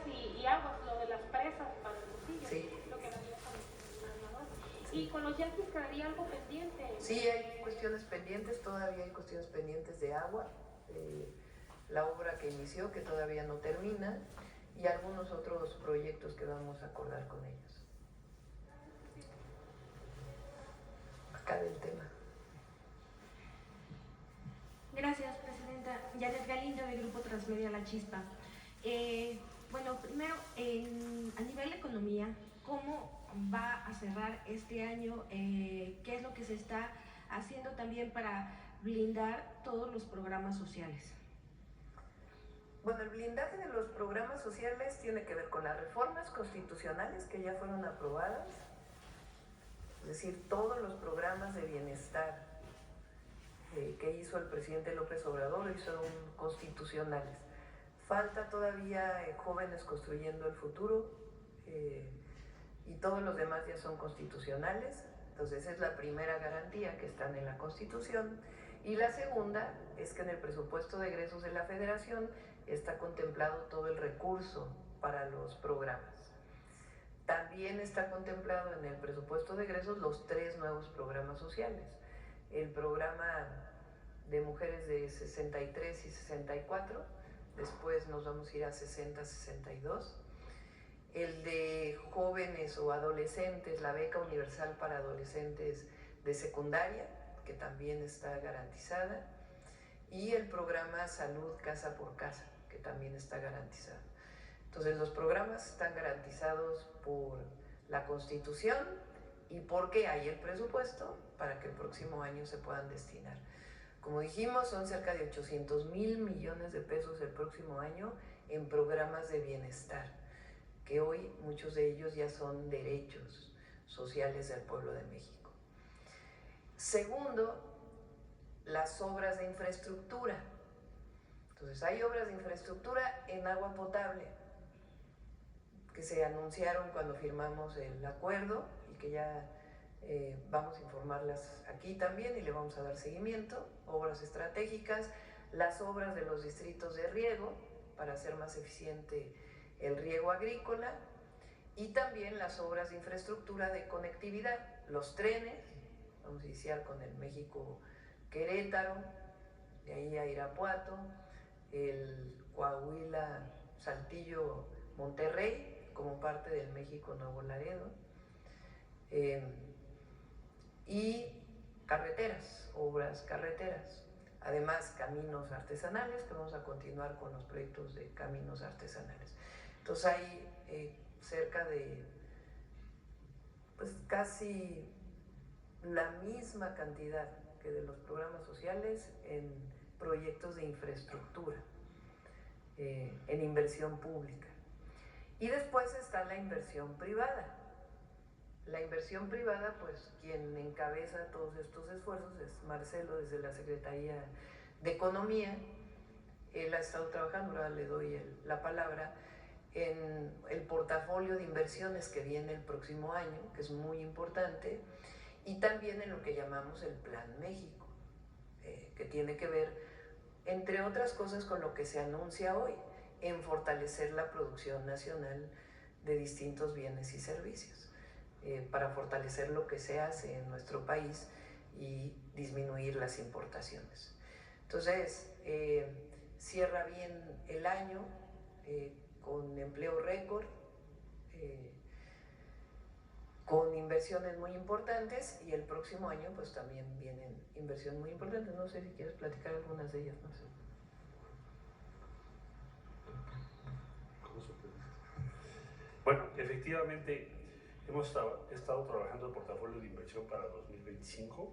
y aguas, lo de las presas para el Lucillo, Sí. lo que había y con los yaquis quedaría algo pendiente. Sí, hay cuestiones pendientes, todavía hay cuestiones pendientes de agua, la obra que inició que todavía no termina y algunos otros proyectos que vamos a acordar con ellos. Acá del tema. Gracias, Presidenta. Janet Galindo, del Grupo Transmedia La Chispa. Bueno, primero, a nivel de economía, ¿cómo va a cerrar este año? ¿Qué es lo que se está haciendo también para blindar todos los programas sociales? Bueno, el blindaje de los programas sociales tiene que ver con las reformas constitucionales que ya fueron aprobadas, es decir, todos los programas de bienestar que hizo el presidente López Obrador y son constitucionales. Falta todavía Jóvenes Construyendo el Futuro y todos los demás ya son constitucionales. Entonces es la primera garantía que están en la Constitución. Y la segunda es que en el presupuesto de egresos de la Federación está contemplado todo el recurso para los programas. También está contemplado en el presupuesto de egresos los 3 nuevos programas sociales. El programa de mujeres de 63 y 64, después nos vamos a ir a 60-62. El de jóvenes o adolescentes, la beca universal para adolescentes de secundaria, que también está garantizada, y el programa Salud Casa por Casa, que también está garantizado. Entonces los programas están garantizados por la Constitución y porque hay el presupuesto para que el próximo año se puedan destinar. Como dijimos, son cerca de 800,000 millones de pesos el próximo año en programas de bienestar, que hoy muchos de ellos ya son derechos sociales del pueblo de México. Segundo, las obras de infraestructura. Entonces hay obras de infraestructura en agua potable que se anunciaron cuando firmamos el acuerdo y que ya vamos a informarlas aquí también y le vamos a dar seguimiento. Obras estratégicas, las obras de los distritos de riego para hacer más eficiente el riego agrícola y también las obras de infraestructura de conectividad, los trenes, vamos a iniciar con el México-Querétaro, de ahí a Irapuato, el Coahuila-Saltillo-Monterrey como parte del México-Nuevo Laredo, y carreteras, obras carreteras, además caminos artesanales, que vamos a continuar con los proyectos de caminos artesanales. Entonces hay cerca de pues casi la misma cantidad que de los programas sociales en proyectos de infraestructura, en inversión pública. Y después está la inversión privada. La inversión privada, pues quien encabeza todos estos esfuerzos es Marcelo desde la Secretaría de Economía. Él ha estado trabajando, ahora le doy la palabra, en el portafolio de inversiones que viene el próximo año, que es muy importante, y también en lo que llamamos el Plan México, que tiene que ver, entre otras cosas, con lo que se anuncia hoy, en fortalecer la producción nacional de distintos bienes y servicios, para fortalecer lo que se hace en nuestro país y disminuir las importaciones. Entonces, cierra bien el año con empleo récord, con inversiones muy importantes y el próximo año pues también vienen inversiones muy importantes. No sé si quieres platicar algunas de ellas, no sé. Bueno, efectivamente hemos estado trabajando el portafolio de inversión para 2025,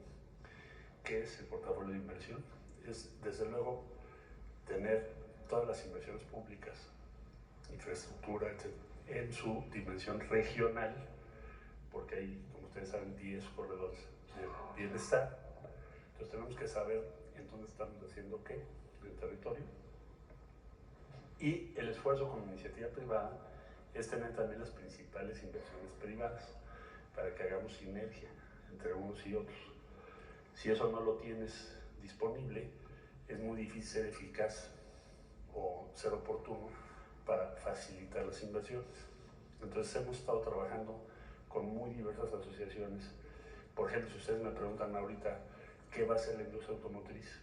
que es el portafolio de inversión. Es desde luego tener todas las inversiones públicas, infraestructura, etc., en su dimensión regional, porque hay, como ustedes saben, 10 corredores de bienestar. Entonces tenemos que saber en dónde estamos haciendo qué en el territorio. Y el esfuerzo con iniciativa privada es tener también las principales inversiones privadas para que hagamos sinergia entre unos y otros. Si eso no lo tienes disponible, es muy difícil ser eficaz o ser oportuno para facilitar las inversiones. Entonces hemos estado trabajando con muy diversas asociaciones. Por ejemplo, si ustedes me preguntan ahorita qué va a ser la industria automotriz,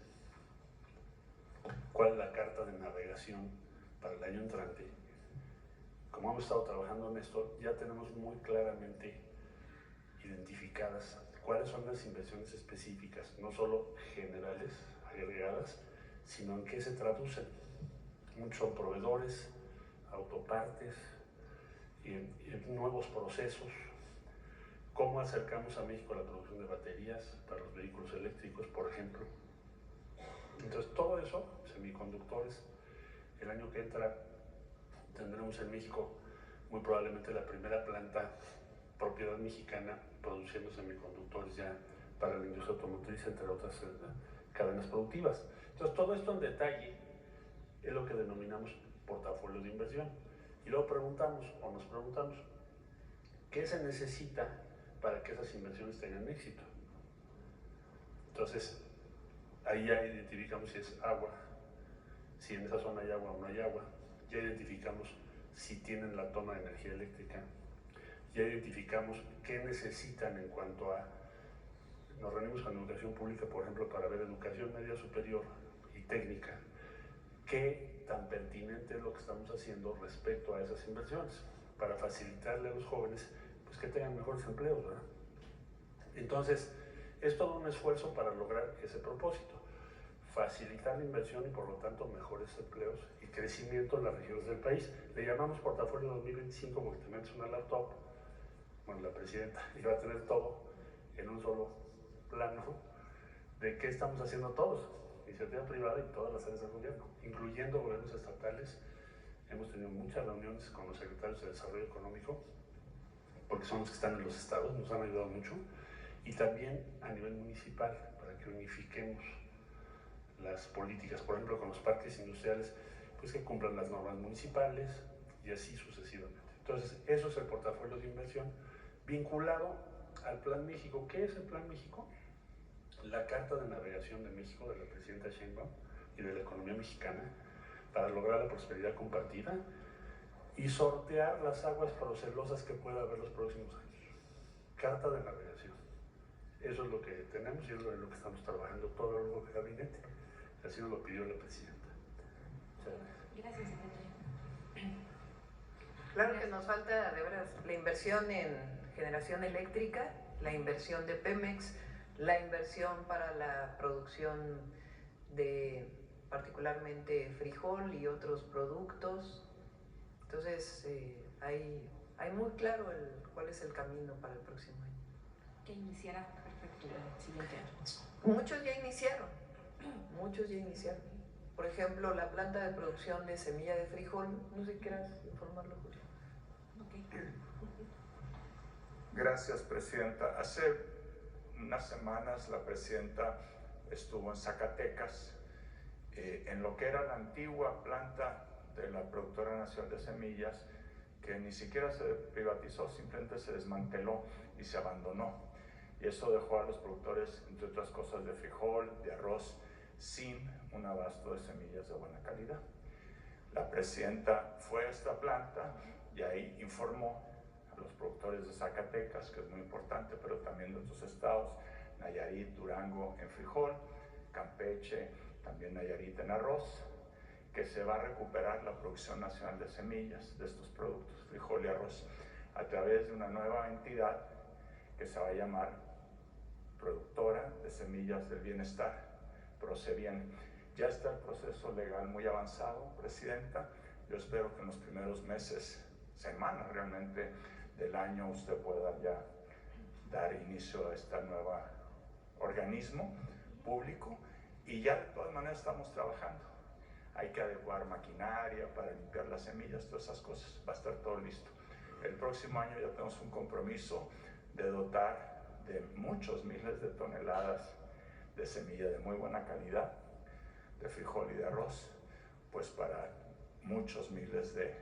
cuál es la carta de navegación para el año entrante, como hemos estado trabajando en esto, ya tenemos muy claramente identificadas cuáles son las inversiones específicas, no solo generales, agregadas, sino en qué se traducen. Muchos son proveedores, autopartes, en nuevos procesos, cómo acercamos a México a la producción de baterías para los vehículos eléctricos, por ejemplo. Entonces todo eso, semiconductores, el año que entra tendremos en México muy probablemente la primera planta propiedad mexicana produciendo semiconductores ya para la industria automotriz, entre otras cadenas productivas. Entonces todo esto en detalle es lo que denominamos portafolio de inversión. Y luego nos preguntamos, ¿qué se necesita para que esas inversiones tengan éxito? Entonces, ahí ya identificamos si es agua, si en esa zona hay agua o no hay agua, ya identificamos si tienen la toma de energía eléctrica, ya identificamos qué necesitan en cuanto a... Nos reunimos con educación pública, por ejemplo, para ver educación media superior y técnica, qué tan pertinente es lo que estamos haciendo respecto a esas inversiones, para facilitarle a los jóvenes pues, que tengan mejores empleos, ¿verdad? Entonces, es todo un esfuerzo para lograr ese propósito, facilitar la inversión y por lo tanto mejores empleos y crecimiento en las regiones del país. Le llamamos portafolio 2025 porque te metes una laptop, bueno, la presidenta iba a tener todo en un solo plano de qué estamos haciendo todos, iniciativa privada y todas las áreas del gobierno, incluyendo gobiernos estatales. Hemos tenido muchas reuniones con los secretarios de Desarrollo Económico, porque son los que están en los estados, nos han ayudado mucho, y también a nivel municipal, para que unifiquemos las políticas, por ejemplo, con los parques industriales, pues que cumplan las normas municipales y así sucesivamente. Entonces, eso es el portafolio de inversión vinculado al Plan México. ¿Qué es el Plan México? La Carta de Navegación de México, de la presidenta Sheinbaum y de la economía mexicana, para lograr la prosperidad compartida y sortear las aguas procelosas que pueda haber los próximos años. Carta de navegación. Eso es lo que tenemos y es lo que estamos trabajando todo el gabinete. Así nos lo pidió la presidenta. Gracias, secretario. Claro que nos falta, de veras, la inversión en generación eléctrica, la inversión de Pemex, la inversión para la producción de particularmente frijol y otros productos. Entonces, hay muy claro cuál es el camino para el próximo año. Que iniciará perfecto el siguiente año. Muchos ya iniciaron, muchos ya iniciaron. Por ejemplo, la planta de producción de semilla de frijol, no sé si quieras informarlo, Julio. Okay. Gracias, presidenta. Hace unas semanas la presidenta estuvo en Zacatecas, en lo que era la antigua planta de la Productora Nacional de Semillas, que ni siquiera se privatizó, simplemente se desmanteló y se abandonó. Y eso dejó a los productores, entre otras cosas, de frijol, de arroz, sin un abasto de semillas de buena calidad. La presidenta fue a esta planta y ahí informó a los productores de Zacatecas, que es muy importante, pero también de otros estados, Nayarit, Durango en frijol, Campeche, también Nayarit en arroz, que se va a recuperar la producción nacional de semillas de estos productos, frijol y arroz, a través de una nueva entidad que se va a llamar Productora de Semillas del Bienestar, Procebien. Ya está el proceso legal muy avanzado, presidenta. Yo espero que en los primeros meses, semanas realmente del año, usted pueda ya dar inicio a este nuevo organismo público, y ya de todas maneras estamos trabajando. Hay que adecuar maquinaria para limpiar las semillas, todas esas cosas. Va a estar todo listo. El próximo año ya tenemos un compromiso de dotar de muchos miles de toneladas de semilla de muy buena calidad, de frijol y de arroz, pues para muchos miles de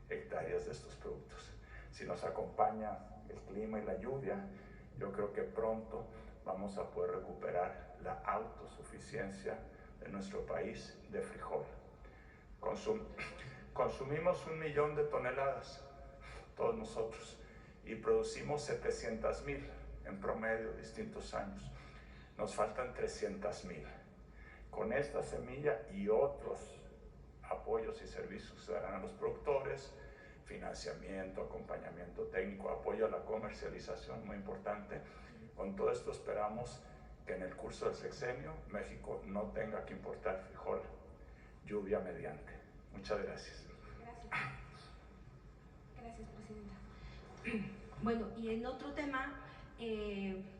hectáreas de estos productos. Si nos acompaña el clima y la lluvia, yo creo que pronto vamos a poder recuperar la autosuficiencia de nuestro país de frijol. Consumimos 1 millón de toneladas, todos nosotros, y producimos 700,000 en promedio distintos años. Nos faltan 300,000. Con esta semilla y otros apoyos y servicios que se darán a los productores, financiamiento, acompañamiento técnico, apoyo a la comercialización, muy importante. Con todo esto esperamos que en el curso del sexenio México no tenga que importar frijol, lluvia mediante. Muchas gracias. Gracias, presidenta. Bueno, y en otro tema,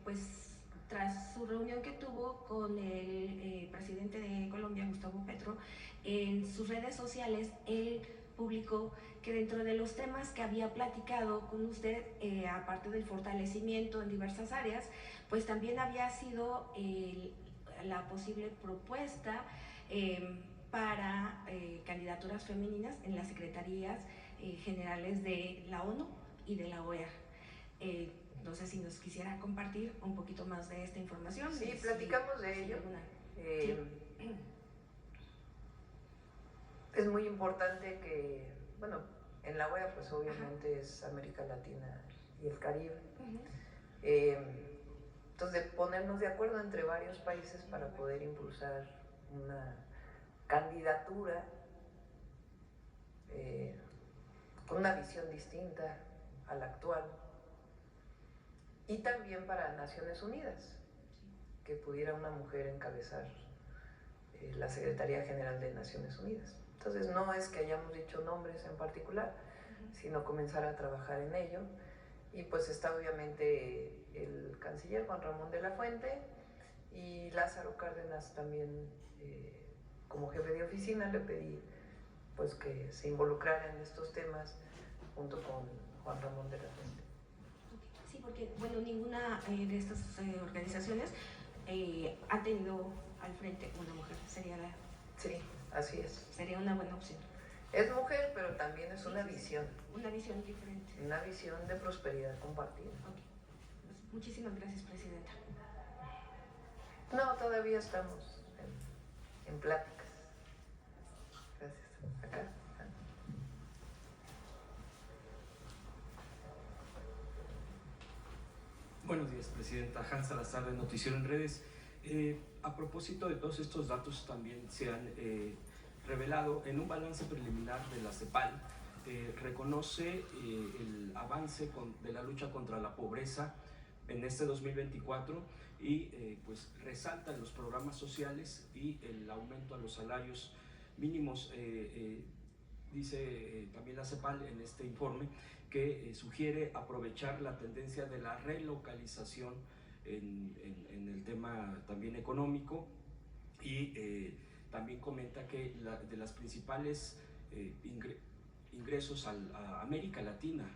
pues tras su reunión que tuvo con el presidente de Colombia, Gustavo Petro, en sus redes sociales, él publicó que dentro de los temas que había platicado con usted, aparte del fortalecimiento en diversas áreas, pues también había sido la posible propuesta para candidaturas femeninas en las secretarías generales de la ONU y de la OEA. No sé si nos quisiera compartir un poquito más de esta información. Sí, platicamos de ello. Es muy importante que, bueno, en la OEA pues obviamente es América Latina y el Caribe. Entonces, de ponernos de acuerdo entre varios países para poder impulsar una candidatura con una visión distinta a la actual, y también para Naciones Unidas, que pudiera una mujer encabezar la Secretaría General de Naciones Unidas. Entonces no es que hayamos dicho nombres en particular, sino comenzar a trabajar en ello. Y pues está obviamente el canciller Juan Ramón de la Fuente y Lázaro Cárdenas también, como jefe de oficina, le pedí pues que se involucrara en estos temas junto con Juan Ramón de la Fuente. Sí, porque bueno, ninguna de estas organizaciones ha tenido al frente una mujer. Sí, así es. Sería una buena opción. Es mujer, pero también es una visión. Una visión diferente. Una visión de prosperidad compartida. Okay. Pues, muchísimas gracias, presidenta. No, todavía estamos en pláticas. Gracias. Acá. Buenos días, presidenta. Hans Salazar, de Noticiero en Redes. A propósito de todos estos datos, también se han revelado en un balance preliminar de la CEPAL, reconoce el avance de la lucha contra la pobreza en este 2024 y pues resalta los programas sociales y el aumento a los salarios mínimos. Dice también la CEPAL en este informe que sugiere aprovechar la tendencia de la relocalización en el tema también económico, y también comenta que de las principales ingresos a América Latina,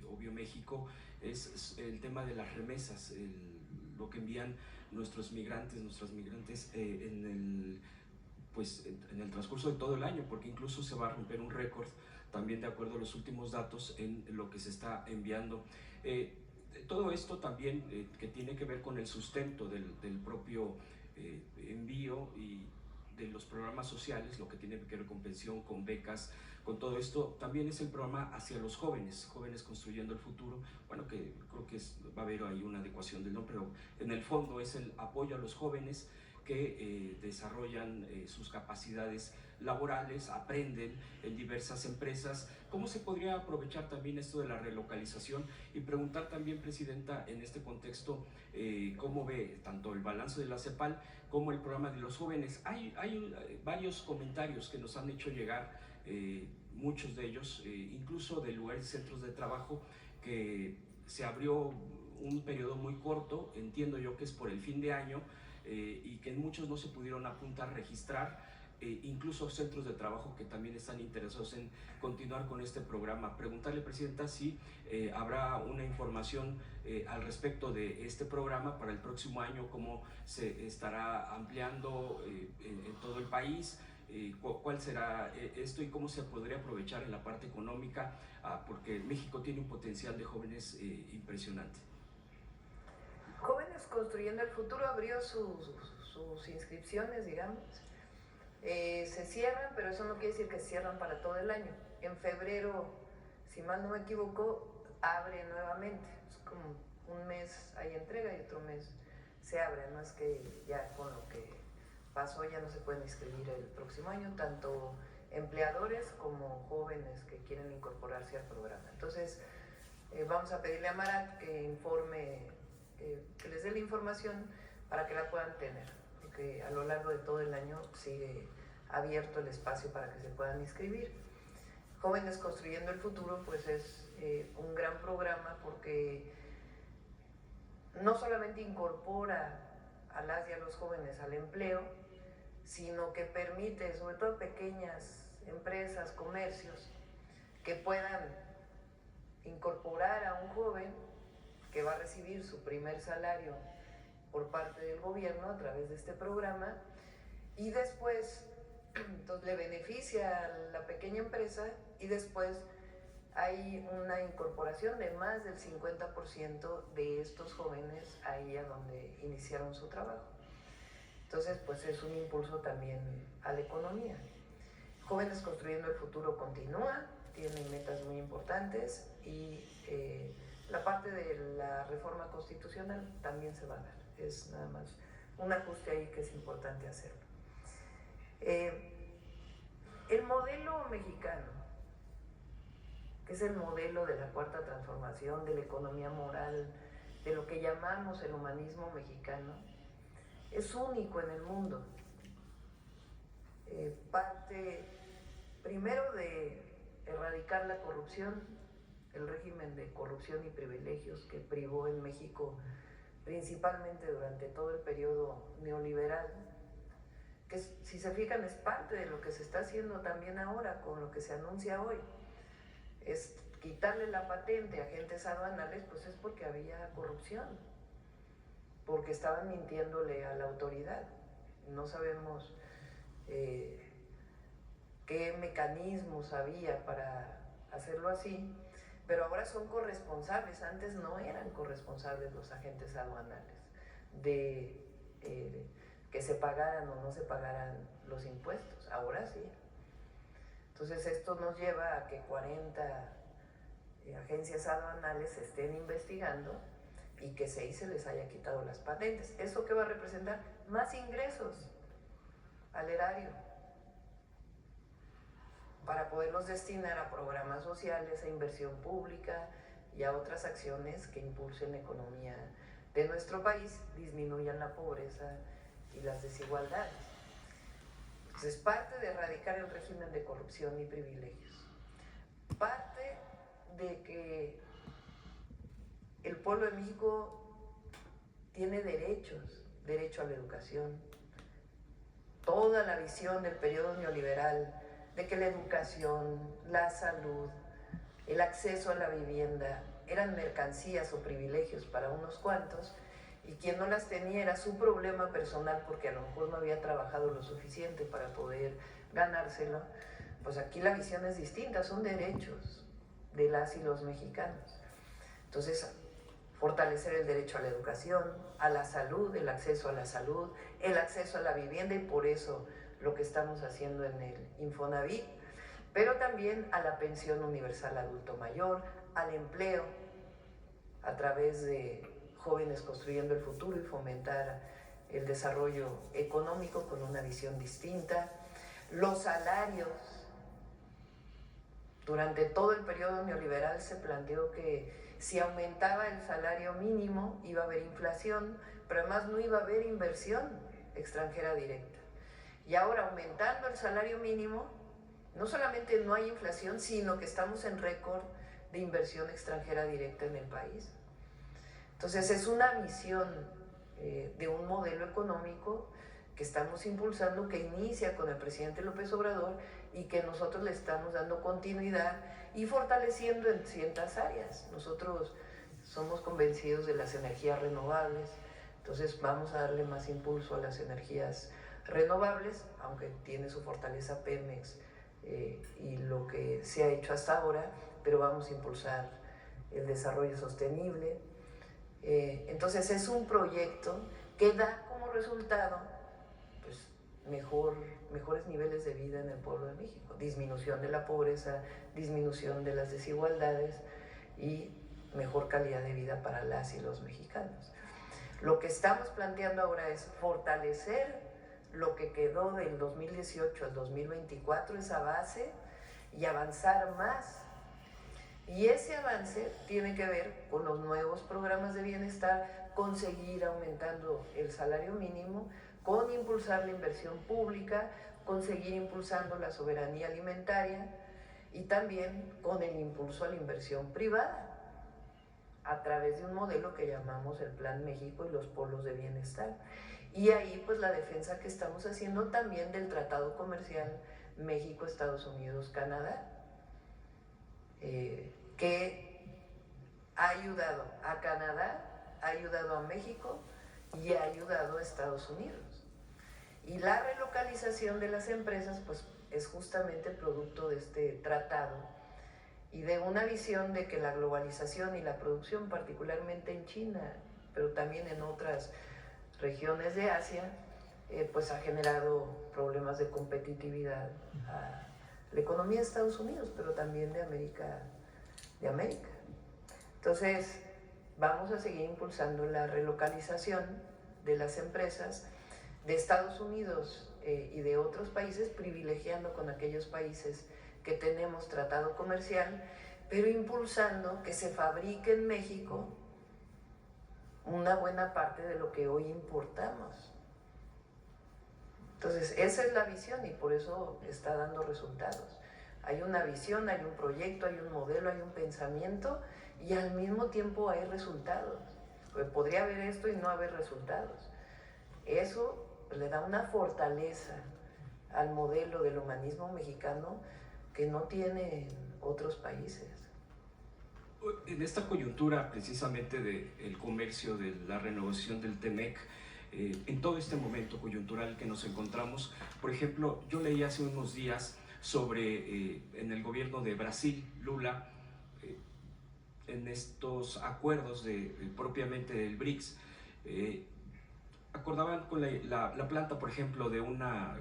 obvio México, es el tema de las remesas, lo que envían nuestras migrantes en el transcurso de todo el año, porque incluso se va a romper un récord también de acuerdo a los últimos datos en lo que se está enviando. Todo esto también que tiene que ver con el sustento del propio envío y de los programas sociales, lo que tiene que ver con pensión, con becas, con todo esto, también es el programa hacia los jóvenes construyendo el futuro. Bueno, que creo que va a haber ahí una adecuación del nombre, pero en el fondo es el apoyo a los jóvenes que desarrollan sus capacidades laborales, aprenden en diversas empresas. ¿Cómo se podría aprovechar también esto de la relocalización? Y preguntar también, presidenta, en este contexto, ¿cómo ve tanto el balance de la CEPAL como el programa de los jóvenes? Hay varios comentarios que nos han hecho llegar, muchos de ellos, incluso de lugares, centros de trabajo, que se abrió un periodo muy corto, entiendo yo que es por el fin de año, y que muchos no se pudieron apuntar, registrar, incluso centros de trabajo que también están interesados en continuar con este programa. Preguntarle, presidenta, si habrá una información al respecto de este programa para el próximo año, cómo se estará ampliando en todo el país, cuál será esto y cómo se podría aprovechar en la parte económica, porque México tiene un potencial de jóvenes impresionante. Jóvenes Construyendo el Futuro abrió sus inscripciones, digamos, Se cierran, pero eso no quiere decir que se cierran para todo el año. En febrero, si mal no me equivoco, abre nuevamente. Es como un mes hay entrega y otro mes se abre. No es que ya con lo que pasó ya no se pueden inscribir el próximo año, tanto empleadores como jóvenes que quieren incorporarse al programa. Entonces, vamos a pedirle a Marat que informe, que les dé la información para que la puedan tener, porque a lo largo de todo el año sigue abierto el espacio para que se puedan inscribir. Jóvenes Construyendo el Futuro, pues es un gran programa porque no solamente incorpora a las y a los jóvenes al empleo, sino que permite, sobre todo a pequeñas empresas, comercios, que puedan incorporar a un joven que va a recibir su primer salario por parte del gobierno a través de este programa, y después entonces le beneficia a la pequeña empresa, y después hay una incorporación de más del 50% de estos jóvenes ahí a donde iniciaron su trabajo. Entonces, pues es un impulso también a la economía. Jóvenes Construyendo el Futuro continúa, tiene metas muy importantes, y la parte de la reforma constitucional también se va a dar. Es nada más un ajuste ahí que es importante hacerlo. El modelo mexicano, que es el modelo de la Cuarta Transformación, de la economía moral, de lo que llamamos el humanismo mexicano, es único en el mundo. Parte primero de erradicar la corrupción, el régimen de corrupción y privilegios que privó en México principalmente durante todo el periodo neoliberal, que si se fijan es parte de lo que se está haciendo también ahora con lo que se anuncia hoy. Es quitarle la patente a agentes aduanales, pues es porque había corrupción, porque estaban mintiéndole a la autoridad. No sabemos qué mecanismos había para hacerlo así, pero ahora son corresponsables. Antes no eran corresponsables los agentes aduanales de que se pagaran o no se pagaran los impuestos, ahora sí. Entonces esto nos lleva a que 40 agencias aduanales se estén investigando y que 6 se les haya quitado las patentes. ¿Eso qué va a representar? Más ingresos al erario para poderlos destinar a programas sociales, a inversión pública y a otras acciones que impulsen la economía de nuestro país, disminuyan la pobreza y las desigualdades. Entonces, parte de erradicar el régimen de corrupción y privilegios, parte de que el pueblo de México tiene derechos, derecho a la educación. Toda la visión del periodo neoliberal de que la educación, la salud, el acceso a la vivienda eran mercancías o privilegios para unos cuantos, y quien no las tenía era su problema personal porque a lo mejor no había trabajado lo suficiente para poder ganárselo. Pues aquí la visión es distinta, son derechos de las y los mexicanos. Entonces, fortalecer el derecho a la educación, a la salud, el acceso a la salud, el acceso a la vivienda, y por eso lo que estamos haciendo en el Infonavit, pero también a la pensión universal adulto mayor, al empleo, a través de Jóvenes Construyendo el Futuro, y fomentar el desarrollo económico con una visión distinta. Los salarios. Durante todo el periodo neoliberal se planteó que si aumentaba el salario mínimo iba a haber inflación, pero además no iba a haber inversión extranjera directa. Y ahora, aumentando el salario mínimo, no solamente no hay inflación, sino que estamos en récord de inversión extranjera directa en el país. Entonces es una visión de un modelo económico que estamos impulsando, que inicia con el presidente López Obrador y que nosotros le estamos dando continuidad y fortaleciendo en ciertas áreas. Nosotros somos convencidos de las energías renovables, entonces vamos a darle más impulso a las energías renovables, aunque tiene su fortaleza Pemex y lo que se ha hecho hasta ahora, pero vamos a impulsar el desarrollo sostenible. Entonces es un proyecto que da como resultado pues, mejor mejores niveles de vida en el pueblo de México, disminución de la pobreza, disminución de las desigualdades y mejor calidad de vida para las y los mexicanos. Lo que estamos planteando ahora es fortalecer lo que quedó del 2018 al 2024, esa base, y avanzar más. Y ese avance tiene que ver con los nuevos programas de bienestar, con seguir aumentando el salario mínimo, con impulsar la inversión pública, con seguir impulsando la soberanía alimentaria y también con el impulso a la inversión privada a través de un modelo que llamamos el Plan México y los polos de bienestar. Y ahí pues la defensa que estamos haciendo también del Tratado Comercial México, Estados Unidos, Canadá, que ha ayudado a Canadá, ha ayudado a México y ha ayudado a Estados Unidos. Y la relocalización de las empresas pues es justamente producto de este tratado y de una visión de que la globalización y la producción, particularmente en China, pero también en otras regiones de Asia, pues ha generado problemas de competitividad a la economía de Estados Unidos, pero también de América. Entonces, vamos a seguir impulsando la relocalización de las empresas de Estados Unidos y de otros países, privilegiando con aquellos países que tenemos tratado comercial, pero impulsando que se fabrique en México una buena parte de lo que hoy importamos. Entonces, esa es la visión y por eso está dando resultados. Hay una visión, hay un proyecto, hay un modelo, hay un pensamiento y al mismo tiempo hay resultados. Porque podría haber esto y no haber resultados. Eso le da una fortaleza al modelo del humanismo mexicano que no tienen otros países. En esta coyuntura precisamente del comercio, de la renovación del TEMEC, en todo este momento coyuntural que nos encontramos, por ejemplo, yo leí hace unos días sobre en el gobierno de Brasil, Lula, en estos acuerdos propiamente del BRICS, acordaban con la planta, por ejemplo,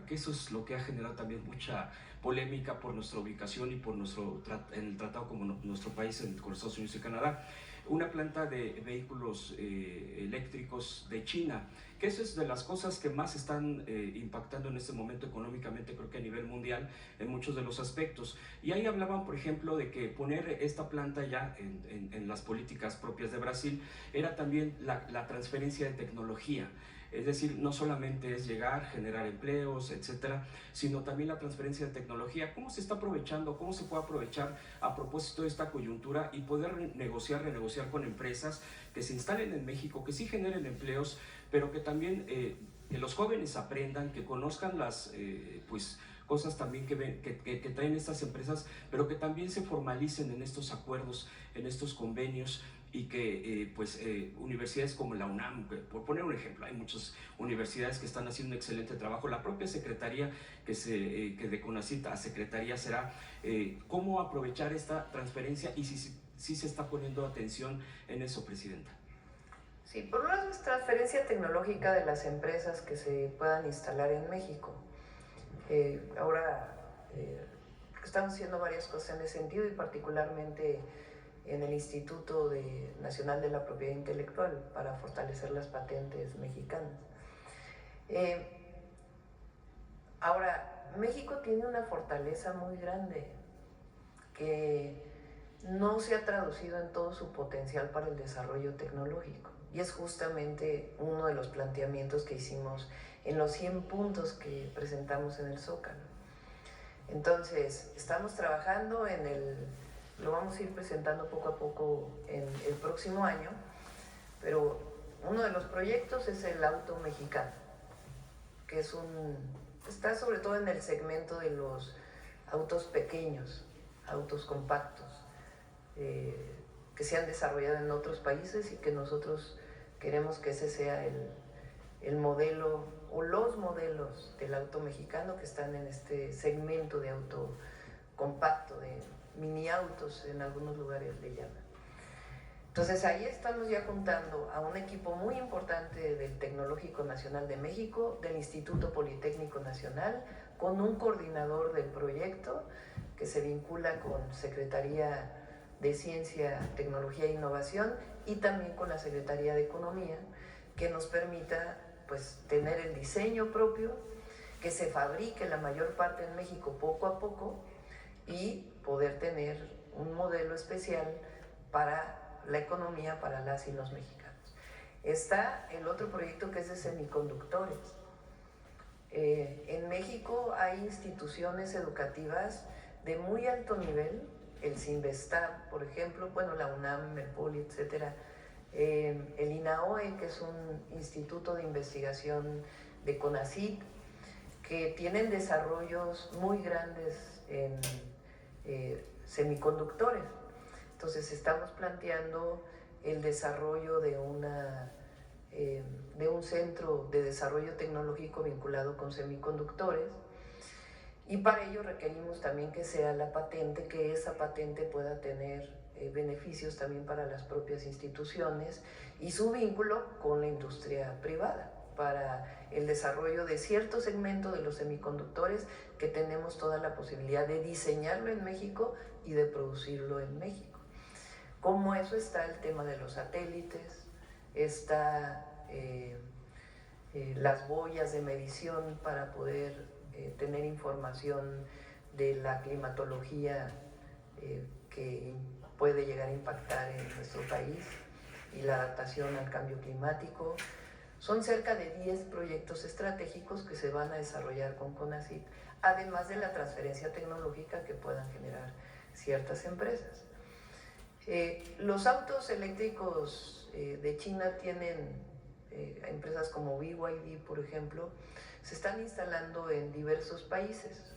que eso es lo que ha generado también mucha polémica por nuestra ubicación y por en el tratado como nuestro país con Estados Unidos y Canadá, una planta de vehículos eléctricos de China, que eso es de las cosas que más están impactando en este momento económicamente, creo que a nivel mundial, en muchos de los aspectos. Y ahí hablaban, por ejemplo, de que poner esta planta ya en las políticas propias de Brasil era también la transferencia de tecnología. Es decir, no solamente es llegar, generar empleos, etcétera, sino también la transferencia de tecnología. ¿Cómo se está aprovechando? ¿Cómo se puede aprovechar a propósito de esta coyuntura y poder renegociar con empresas que se instalen en México, que sí generen empleos, pero que también que los jóvenes aprendan, que conozcan las cosas también que traen estas empresas, pero que también se formalicen en estos acuerdos, en estos convenios, y que universidades como la UNAM, por poner un ejemplo, hay muchas universidades que están haciendo un excelente trabajo, la propia secretaría que de CONACYT a secretaría será cómo aprovechar esta transferencia y si se está poniendo atención en eso, Presidenta. Sí, por un lado es transferencia tecnológica de las empresas que se puedan instalar en México. Ahora estamos haciendo varias cosas en ese sentido y particularmente en el Instituto Nacional de la Propiedad Intelectual para fortalecer las patentes mexicanas. Ahora, México tiene una fortaleza muy grande que no se ha traducido en todo su potencial para el desarrollo tecnológico y es justamente uno de los planteamientos que hicimos en los 100 puntos que presentamos en el Zócalo. Entonces, estamos trabajando lo vamos a ir presentando poco a poco en el próximo año, pero uno de los proyectos es el auto mexicano, que está sobre todo en el segmento de los autos pequeños, autos compactos, que se han desarrollado en otros países y que nosotros queremos que ese sea el modelo o los modelos del auto mexicano que están en este segmento de auto compacto, de mini autos, en algunos lugares le llaman. Entonces ahí estamos ya juntando a un equipo muy importante del Tecnológico Nacional de México, del Instituto Politécnico Nacional, con un coordinador del proyecto que se vincula con Secretaría de Ciencia, Tecnología e Innovación y también con la Secretaría de Economía, que nos permita pues tener el diseño propio, que se fabrique la mayor parte en México poco a poco y poder tener un modelo especial para la economía, para las y los mexicanos. Está el otro proyecto que es de semiconductores. En México hay instituciones educativas de muy alto nivel, el CINVESTAB, por ejemplo, bueno, la UNAM, el POLI, etcétera, el INAOE, que es un instituto de investigación de CONACYT, que tienen desarrollos muy grandes en semiconductores. Entonces estamos planteando el desarrollo de un centro de desarrollo tecnológico vinculado con semiconductores, y para ello requerimos también que sea la patente, que esa patente pueda tener beneficios también para las propias instituciones y su vínculo con la industria privada para el desarrollo de cierto segmento de los semiconductores que tenemos toda la posibilidad de diseñarlo en México y de producirlo en México. Como eso está el tema de los satélites, está las boyas de medición para poder tener información de la climatología que puede llegar a impactar en nuestro país y la adaptación al cambio climático. Son cerca de 10 proyectos estratégicos que se van a desarrollar con CONACYT, además de la transferencia tecnológica que puedan generar ciertas empresas. Los autos eléctricos de China tienen empresas como BYD, por ejemplo, se están instalando en diversos países.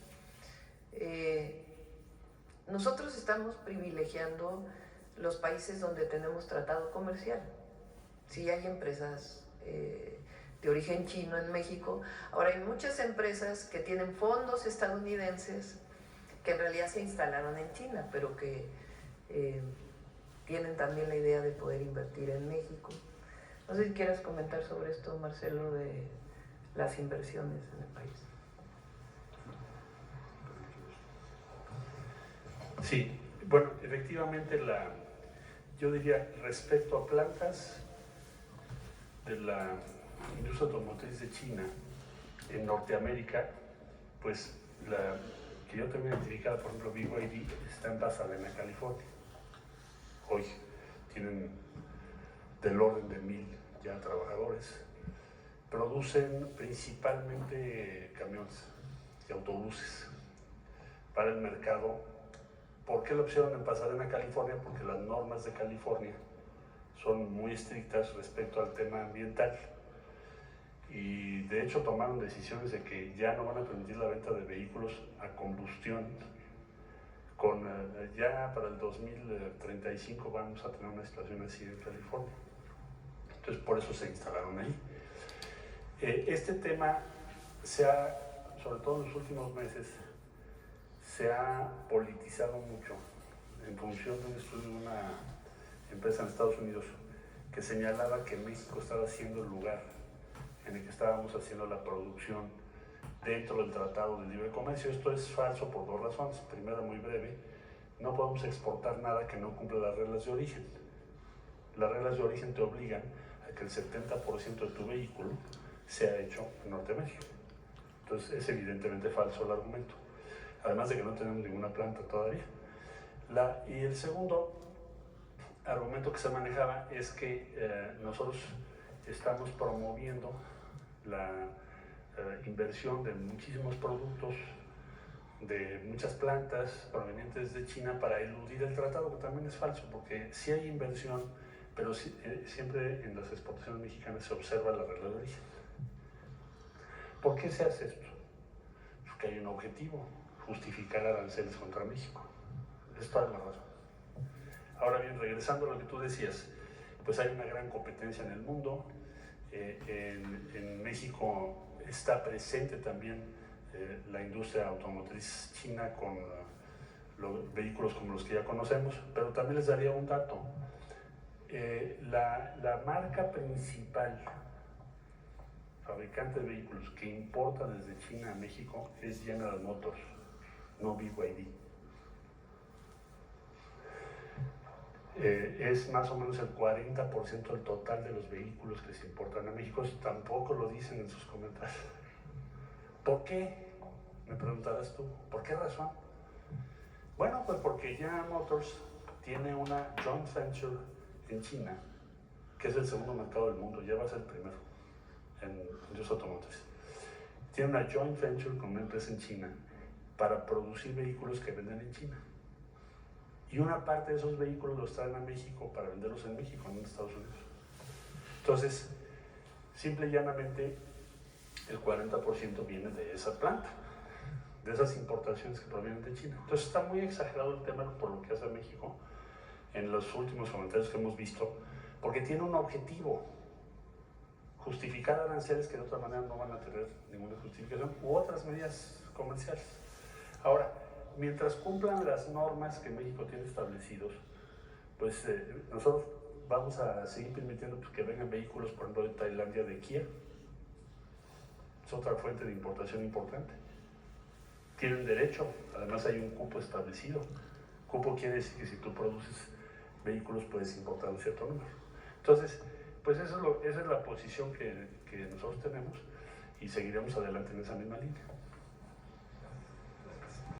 Nosotros estamos privilegiando los países donde tenemos tratado comercial. Sí hay empresas de origen chino en México. Ahora hay muchas empresas que tienen fondos estadounidenses que en realidad se instalaron en China, pero que tienen también la idea de poder invertir en México. No sé si quieras comentar sobre esto, Marcelo, de las inversiones en el país. Sí, bueno, efectivamente yo diría respecto a plantas de la industria automotriz de China en Norteamérica, pues la que yo tengo identificada, por ejemplo, BYD está en Pasadena, California. Hoy tienen del orden de 1000 ya trabajadores. Producen principalmente camiones y autobuses para el mercado. ¿Por qué lo pusieron en Pasadena, California? Porque las normas de California son muy estrictas respecto al tema ambiental y de hecho tomaron decisiones de que ya no van a permitir la venta de vehículos a combustión. Ya para el 2035 vamos a tener una situación así en California. Entonces por eso se instalaron ahí. Este tema sobre todo en los últimos meses, se ha politizado mucho en función de un estudio de una empresa en Estados Unidos que señalaba que México estaba siendo el lugar en el que estábamos haciendo la producción dentro del Tratado de Libre Comercio. Esto es falso por dos razones. Primera, muy breve, no podemos exportar nada que no cumpla las reglas de origen. Las reglas de origen te obligan a que el 70% de tu vehículo sea hecho en Norteamérica. Entonces es evidentemente falso el argumento. Además de que no tenemos ninguna planta todavía. Y el segundo argumento que se manejaba es que nosotros estamos promoviendo la inversión de muchísimos productos, de muchas plantas provenientes de China para eludir el tratado, que también es falso, porque sí hay inversión, pero siempre en las exportaciones mexicanas se observa la regla de origen. ¿Por qué se hace esto? Porque hay un objetivo: justificar aranceles contra México. Es toda la razón. Ahora bien, regresando a lo que tú decías, pues hay una gran competencia en el mundo. En México está presente también la industria automotriz china con los vehículos como los que ya conocemos, pero también les daría un dato. La marca principal fabricante de vehículos que importa desde China a México es General Motors, no BYD. Es más o menos el 40% del total de los vehículos que se importan a México. Tampoco lo dicen en sus comentarios. ¿Por qué? Me preguntarás tú. ¿Por qué razón? Bueno, pues porque General Motors tiene una joint venture en China, que es el segundo mercado del mundo, ya va a ser el primero en industria automotriz. Tiene una joint venture con una empresa en China para producir vehículos que venden en China. Y una parte de esos vehículos los traen a México para venderlos en México, no en Estados Unidos. Entonces, simple y llanamente, el 40% viene de esa planta, de esas importaciones que provienen de China. Entonces está muy exagerado el tema por lo que hace México en los últimos comentarios que hemos visto, porque tiene un objetivo: justificar aranceles que de otra manera no van a tener ninguna justificación, u otras medidas comerciales. Ahora, mientras cumplan las normas que México tiene establecidos, pues nosotros vamos a seguir permitiendo pues, que vengan vehículos, por ejemplo, de Tailandia, de Kia. Es otra fuente de importación importante. Tienen derecho, además hay un cupo establecido. Cupo quiere decir que si tú produces vehículos puedes importar un cierto número. Entonces, pues esa es la posición que nosotros tenemos y seguiremos adelante en esa misma línea.